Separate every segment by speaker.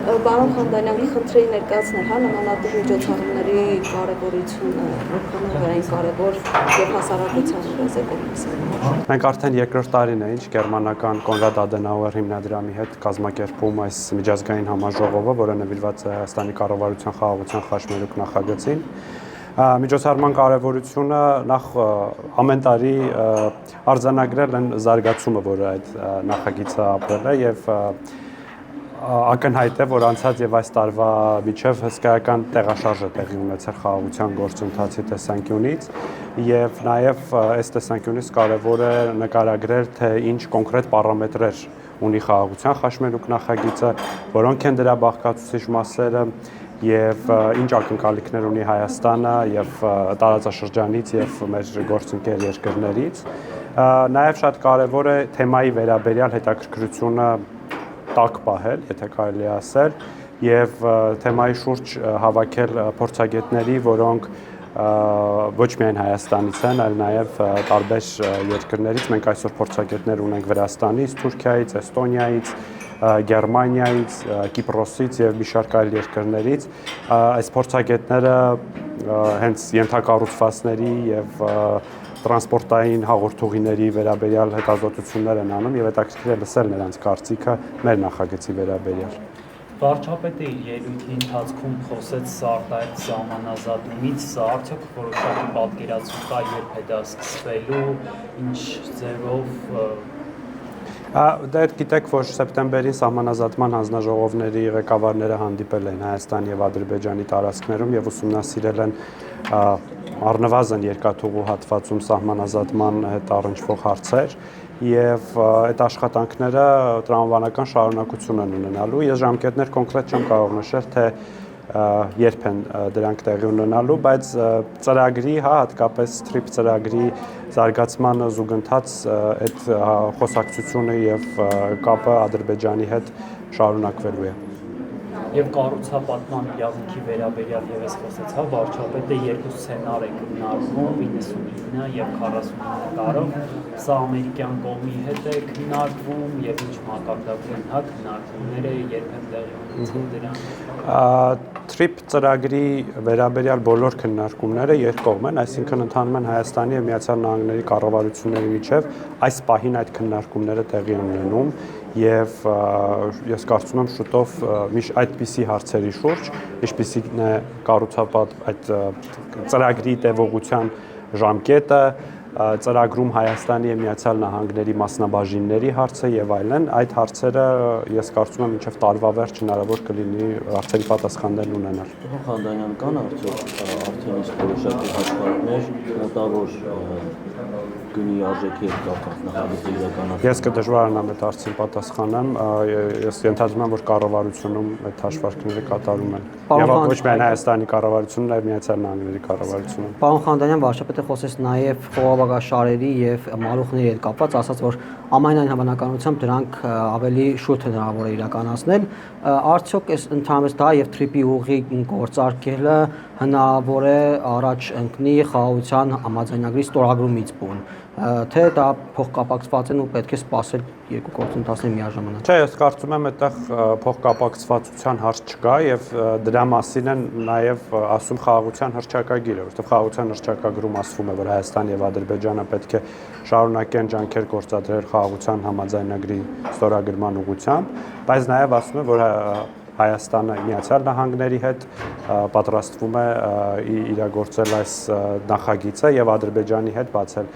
Speaker 1: Պարոն Խանդանյանի խնդրի ներկայացնել, հա, նմանատիպ միջոցառումների կարևորությունը, որքան է այն կարևոր եւ հասարակության ռեզեկոմիսիան։
Speaker 2: Մենք արդեն երկրորդ տարին է, ինչ գերմանական Կոնրադ Ադենաուեր հիմնադրամի հետ կազմակերպում այս միջազգային համաժողովը, որը նվիրված է Հայաստանի կառավարության խաղաղության խաչմերուկ նախագծին։ Միջոցառման կարևորությունը նախ ամեն տարի արձանագրել են զարգացումը, որը այդ նախագիծը ապրել է եւ ակնհայտ է, որ անցած եւ այս տարվա միջև հսկայական տեղաշարժ է տեղի ունեցել խաղաղության գործընթացի տեսանկյունից եւ նաեւ այս տեսանկյունից կարեւոր է նկարագրել, թե ինչ կոնկրետ պարամետրեր ունի խաղաղության խաչմերուկ նախագիծը, որոնք են դրա բաղկացուցիչ մասերը եւ ինչ ակնկալիքներ ունի Հայաստանը եւ տարածաշրջանից եւ մեր գործընկեր երկրներից։ Նաեւ շատ կարեւոր է թեմայի վերաբերյալ հետաքրքրությունը տակ պահել, եթե կարելի է ասել, եւ թեմայի շուրջ հավաքել փորձագետների, որոնք ոչ միայն Հայաստանից են, այլ նաեւ տարբեր երկրներից։ Մենք այսօր փորձագետներ ունենք Վրաստանից, Թուրքիայից, Էստոնիայից, Գերմանիայից, Կիպրոսից եւ մի շարք այլ երկրներից։ Այս փորձագետները հենց ենթակառուցվածքների եւ տրանսպորտային հաղորդուղիների վերաբերյալ հետազոտություններ են անում եւ հետաքրքիր է լսել նրանց կարծիքը մեր նախագծի վերաբերյալ։
Speaker 3: Վարչապետը իր ելույթի ընթացքում խոսեց սարտահայտ սահմանազատումից, սա արդյոք որոշակի պատկերացում կա, երբ է դա սկսվելու, ինչ ձևով։
Speaker 2: Դե գիտեք, որ սեպտեմբերին սահմանազատման հանձնաժողովների ղեկավարները հանդիպել են Հայաստան եւ Ադրբեջանի տարածքներում եւ ուսումնասիրել են առնվազն երկաթուղու հատվածում սահմանազատման հետ առնչվող հարցեր եւ այդ աշխատանքները տրամաբանական շարունակություն են ունենալու։ Ես ժամկետներ կոնկրետ չեմ կարող նշել, թե երբ են դրանք տեղի ունենալու, բայց ծրագրի, հա, հատկապես TRIP ծրագրի զարգացման զուգընթաց այդ խոսակցությունը եւ կապը Ադրբեջանի հետ շարունակվելու է։
Speaker 3: Եվ կառուցապատման իրավունքի վերաբերյալ եւս խոսեցա, վարչապետը երկու սցենար է քննարկում 99 եւ 49 տարով, սա ամերիկյան կողմի հետ է քննարկվում եւ ինչ մակարդակում հա քննարկումները երբ են տեղի ունեցել դրան։
Speaker 2: TRIP ծրագրի վերաբերյալ բոլոր քննարկումները երկկողմ են, այսինքն ընթանում են Հայաստանի եւ Միացյալ Նահանգների կառավարությունների միջև, այս պահին այդ քննարկումները տեղի են ունենում եւ ես կարծում եմ շուտով այդպիսի հարցերի շուրջ, ինչպիսին է կառուցապատ այդ ծրագրի տևողության ժամկետը, ծրագրում Հայաստանի եւ Միացյալ Նահանգների մասնաբաժինների հարցը եւ այլն, այդ հարցերը ես կարծում եմ մինչեւ տարվա վերջ հնարավոր կլինի հարցերի պատասխաններ ունենալ։
Speaker 4: Պարոն Խանդանյան, կան արդյոք արդեն իսկ որոշակի հաշվարկներ, մոտավոր գնի արժեքի հետ կապված նախագծի իրականացումը։
Speaker 2: Ես կդժվարանամ այդ հարցին պատասխանեմ, ես ենթադրում եմ, որ կառավարությունում այդ հաշվարկները կատարում են։ Եվ ոչ միայն Հայաստանի կառավարությունն, այլ Միացյալ Նահանգների կառավարությունը։
Speaker 5: Պարոն Խանդանյան, վարչապետը խոսեց նաև խողովակաշարերի եւ մալուխների հետ կապված, ասաց, որ ամենայն հավանականությամբ դրանք ավելի շուտ հնարավոր է իրականացնել։ Արդյոք այս ընդհանրապես դա եւ TRIP-ի ուղի գործարկելը հնարավոր է առաջ ընկնի խաղաղության համաձայնագրի ստորագրումից բուն, թե դա փոխկապակցված են ու պետք է սպասել երկու գործընթացներ միաժամանակ։
Speaker 2: Չէ, ես կարծում եմ այդտեղ փոխկապակցվածության հարց չկա եւ դրա մասին են նաեւ ասում խաղաղության հռչակագիրը, որովհետեւ խաղաղության հռչակագրում ասվում է, որ Հայաստան եւ Ադրբեջանը պետք է շարունակեն ջանքեր գործադրել խաղաղության համաձայնագրի ստորագրման ուղղությամբ, բայց նաեւ ասում է, որ Հայաստանը Միացյալ Նահանգների հետ պատրաստվում է իրագործել այս նախագիծը եւ Ադրբեջանի հետ բացել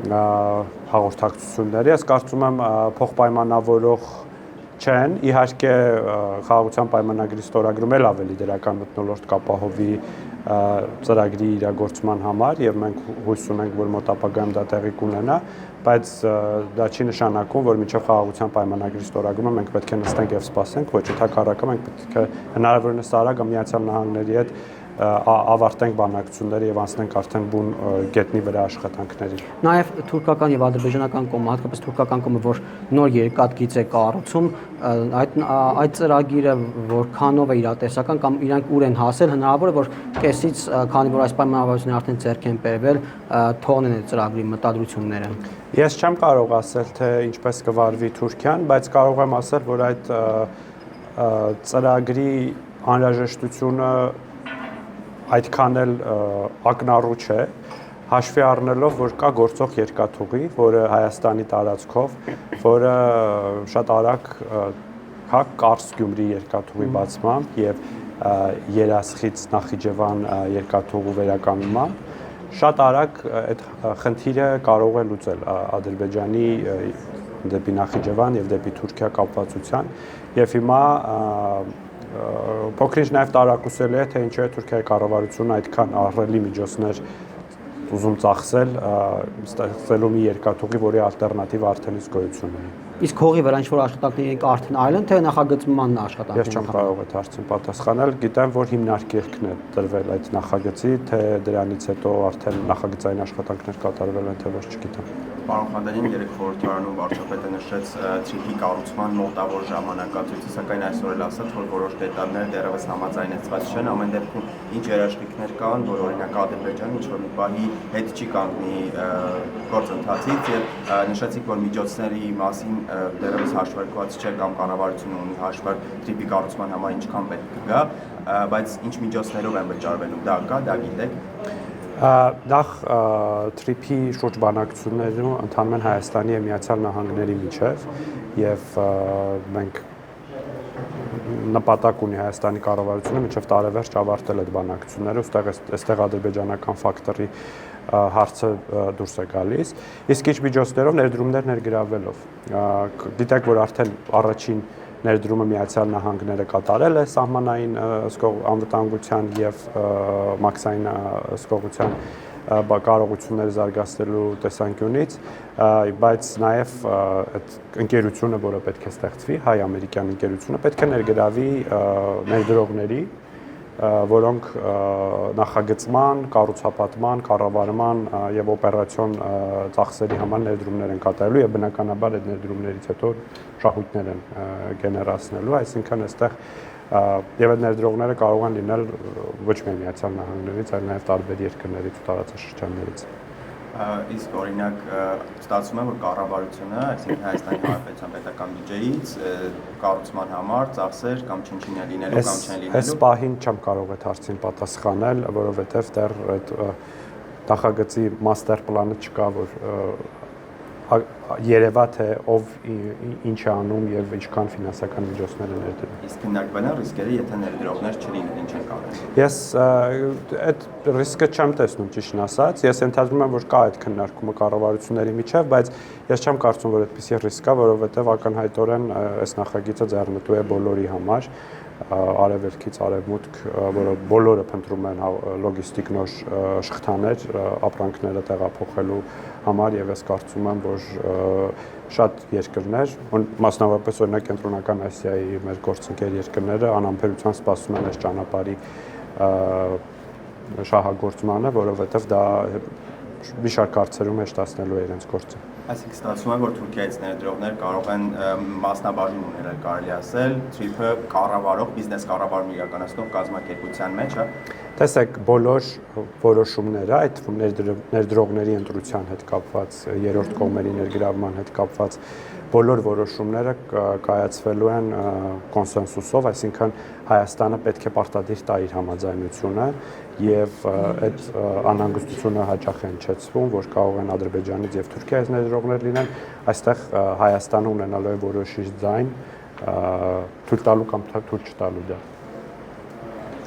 Speaker 2: հաղորդակցությունների։ Ես կարծում եմ փոխպայմանավորող չեն, իհարկե խաղաղության պայմանագրի ստորագրում էլ ավելի դրական մթնոլորտ կապահովի ծրագրի իրագործման համար եւ մենք հույս ունենք, որ մոտ ապագայում դա տեղի կունենա, բայց դա չի նշանակում, որ մինչև խաղաղության պայմանագրի ստորագրումը մենք պետք է նստենք եւ սպասենք, ոչ, ընդհակառակը մենք պետք է հնարավորինս արագ Միացյալ Նահանգների հետ ավարտենք բանակցությունները եւ անցնենք արդեն բուն գետնի վրա աշխատանքների։
Speaker 5: Նաեւ թուրքական եւ ադրբեջանական կողմը, հատկապես թուրքական կողմը, որ նոր երկաթգիծ է կառուցում, այդ ծրագիրը որքանով է իրատեսական կամ իրանք ուր են հասել, հնարավոր է որ կեսից, քանի որ այս պայմանավորվածությունները արդեն ձեռք են բերվել, թողնեն այդ ծրագրի մտադրությունները։
Speaker 2: Ես չեմ կարող ասել, թե ինչպես կվարվի Թուրքիան, բայց կարող եմ ասել, որ այդ ծրագրի անհրաժեշտությունը այդքան էլ ակնառու չէ, հաշվի առնելով, որ կա գործող երկաթուղի, որը Հայաստանի տարածքով, որը շատ արագ Կարս-Գյումրի երկաթուղի բացմամբ եւ Երասխից Նախիջևան երկաթուղու վերականգնմամբ շատ արագ այդ խնդիրը կարող է լուծել Ադրբեջանի դեպի Նախիջևան եւ դեպի Թուրքիա կապվածության եւ հիմա փոքրինչ նաեւ տարակուսել է թե ինչու է Թուրքիայի կառավարությունը այդքան ահռելի միջոցներ ուզում ծախսել ստեղծելու մի երկաթուղի, որի ալտերնատիվ արդեն իսկ գոյություն ունի։
Speaker 5: Իսկ հողի վրա ինչ-որ աշխատանքներ եք արդեն արել են, թե նախագծման աշխատանքներ։
Speaker 2: Ես չեմ կարող այդ հարցին պատասխանել, գիտեմ, որ հիմնարկերքն է տրվել այդ նախագծի, թե դրանից հետո արդեն նախագծային աշխատանքներ կատարվել են, թե ոչ չգիտեմ։
Speaker 6: Պարոն Խանդանյան, երեք խորհրդարանում վարչապետը նշեց թրիփի կառուցման մոտավոր ժամանակացույցը, սակայն այսօր էլ ասաց, որ որոշ դետալներ դեռևս համաձայնեցված չեն, ամեն դեպքում ինչ երաշխիքներ կան, որ օրինակ Ադրբեջանը ինչ-որ մի պահի հետ չի կանգնի գործընթացից եւ նշեցիք, որ միջոցների մասին դեռևս հաշվարկված չէ կամ կառավարությունը ունի հաշվարկ թրիփի կառուցման համար ինչքան պետք է գա, բայց ինչ միջոցներով են վճարվելու, դա կա, դա գիտեք։
Speaker 2: Նախ թրիփի շուրջ բանակցություններում ընթանում են Հայաստանի եւ Միացյալ Նահանգների միջև եւ մենք նպատակ ունի Հայաստանի կառավարությունը մինչև տարեվերջ ավարտել այդ բանակցությունները, այստեղ ադրբեջանական ֆակտորի հարցը դուրս է գալիս, իսկ ինչ միջոցներով ներդրումներ ներգրավելով։ Գիտեք, որ արդեն առաջին ներդրումը Միացյալ Նահանգները կատարել է սահմանային անվտանգության եւ մաքսային հսկողության կարողությունները զարգացնելու տեսանկյունից, բայց նաև այդ ընկերությունը, որը պետք է ստեղծվի, հայ-ամերիկյան ընկերությունը, պետք է ներգրավի ներդրողների, որոնք նախագծման, կառուցապատման, կառավարման եւ օպերացիոն ծախսերի համար ներդրումներ են կատարելու եւ բնականաբար այդ ներդրումներից հետո շահույթներ են գեներացնելու, այսինքն այստեղ եւ այդ ներդրողները կարող են լինել ոչ միայն Միացյալ Նահանգներից, այլ նաեւ տարբեր երկրներից ու տարածաշրջաններից։
Speaker 6: Իսկ օրինակ ստացվում է, որ կառավարությունը, այսինքն Հայաստանի Հանրապետության պետական բյուջեից կառուցման համար ծախսեր կամ չնչին է լինելու կամ չեն լինելու։
Speaker 2: Այս պահին չեմ կարող այդ հարցին պատասխանել, որովհետև դեռ այդ նախագծի մաստեր պլանը չկա, որ երևա թե ով ինչ է անում եւ ինչքան ֆինանսական միջոցներ են ներդրում։
Speaker 6: Իսկ քննարկվել են ռիսկերը, եթե ներդրողներ չլինեն, ինչ են կարել։
Speaker 2: Ես այդ ռիսկը չեմ տեսնում, ճիշտն ասած, ես ենթադրում եմ, որ կա այդ քննարկումը կառավարությունների միջև, բայց ես չեմ կարծում, որ այդպիսի ռիսկ կա, որովհետեւ ակնհայտորեն այս նախագիծը ձեռնտու է բոլորի համար, արևելքից արևմուտք, որը բոլորը փնտրում են լոգիստիկ նոր շղթաներ, ապրանքները տեղափոխելու համար եւ ես կարծում եմ, որ շատ երկրներ, մասնավորապես օրինակ Կենտրոնական Ասիայի մեր գործընկեր երկրները անհամբերությամբ սպասում են այս ճանապարհի շահագործմանը, որովհետեւ դա մի շարք հարցերում հեշտացնելու է իրենց գործը։
Speaker 6: Այսինքն ստացվում է, որ Թուրքիայից ներդրողներ կարող են մասնաբաժին ունել, կարելի ասել, թրիփը կառավարող, բիզնես կառավարում իրականացնող կազմակերպության մեջ, հա։
Speaker 2: Տեսեք, բոլոր որոշումները, այդ թվում ներդրողների ընտրության հետ կապված, երրորդ կողմերի ներգրավման հետ կապված բոլոր որոշումները կայացվելու են կոնսենսուսով, այսինքն Հայաստանը պետք է պարտադիր տա իր համաձայնությունը եւ այդ անհանգստությունը հաճախ է հնչեցվում, որ կարող են Ադրբեջանից եւ Թուրքիայից ներդրողներ լինեն, այստեղ Հայաստանը ունենալու է որոշիչ ձայն թույլ տալու կամ թույլ չտալու դա։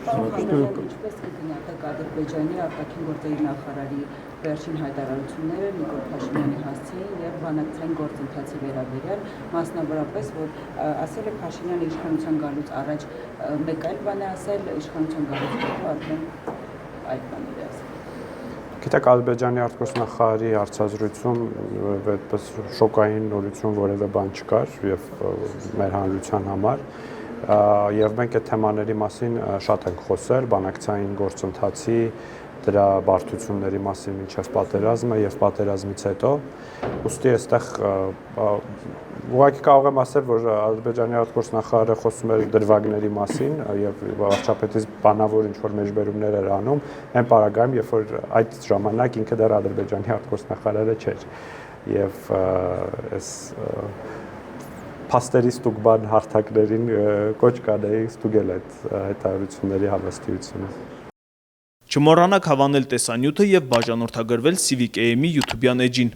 Speaker 7: Ինչպես կգնահատեք Ադրբեջանի արտաքին գործերի նախարարի վերջին հայտարարությունները Նիկոլ Փաշինյանի հասցեին եւ բանակցային գործընթացի վերաբերյալ, մասնավորապես, որ ասել է Փաշինյանը իշխանության գալուց առաջ մեկ այլ բան է ասել, իշխանության գալուց հետո արդեն այդ բաներ է ասել։
Speaker 2: Գիտեք, Ադրբեջանի արտգործնախարարի հարցազրույցում այդպես շոկային նորություն որևէ բան չկար եւ մեր հանրության համար եւ մենք այդ թեմաների մասին շատ ենք խոսել, բանակցային գործընթացի, դրա բարդությունների մասին մինչև պատերազմը եւ պատերազմից հետո, ուստի այստեղ ուղղակի կարող եմ ասել, որ Ադրբեջանի արտգործնախարարը խոսում էր դրվագների մասին եւ վարչապետից բանավոր ինչ-որ մեջբերումներ էր անում, այն պարագայում, երբ որ այդ ժամանակ ինքը դեռ Ադրբեջանի արտգործնախարարը չէր եւ այս փաստերի ստուգման հարթակներին կոչ կանեի ստուգել այդ հայտարարությունների հավաստիությունը։
Speaker 8: Չմոռանաք հավանել տեսանյութը եւ բաժանորդագրվել Civic AM-ի YouTube-յան էջին։